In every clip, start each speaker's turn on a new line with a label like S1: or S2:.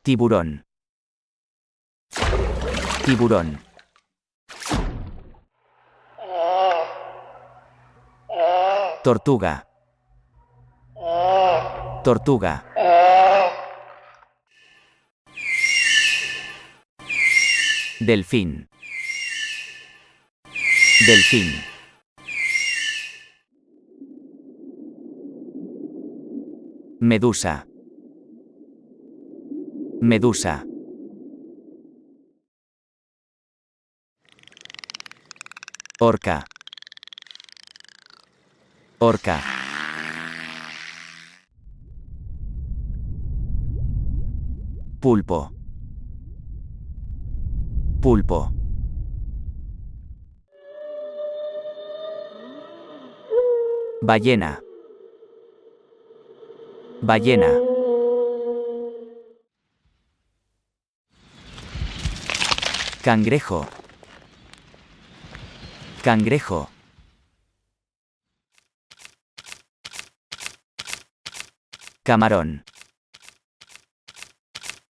S1: Tiburón. Tiburón. Tortuga. Tortuga. Delfín. Delfín. Medusa. Medusa. Orca. Orca. Pulpo. Pulpo. Ballena. Ballena. Cangrejo. Cangrejo. Camarón.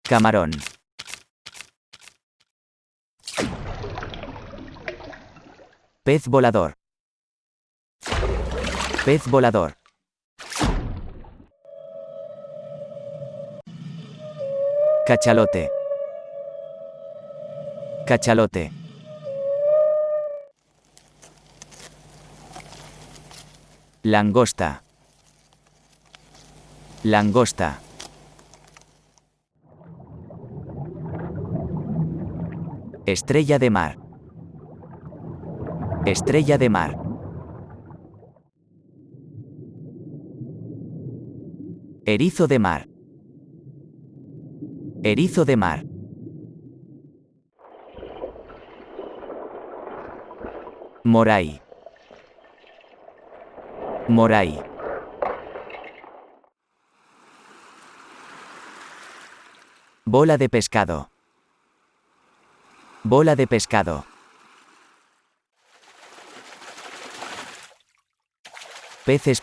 S1: Camarón. Pez volador. Pez volador. Cachalote. Cachalote. Langosta. Langosta. Estrella de mar. Estrella de mar. Erizo de mar. Erizo de mar. Moray. Moray. Bola de pescado. Bola de pescado. Pez espada.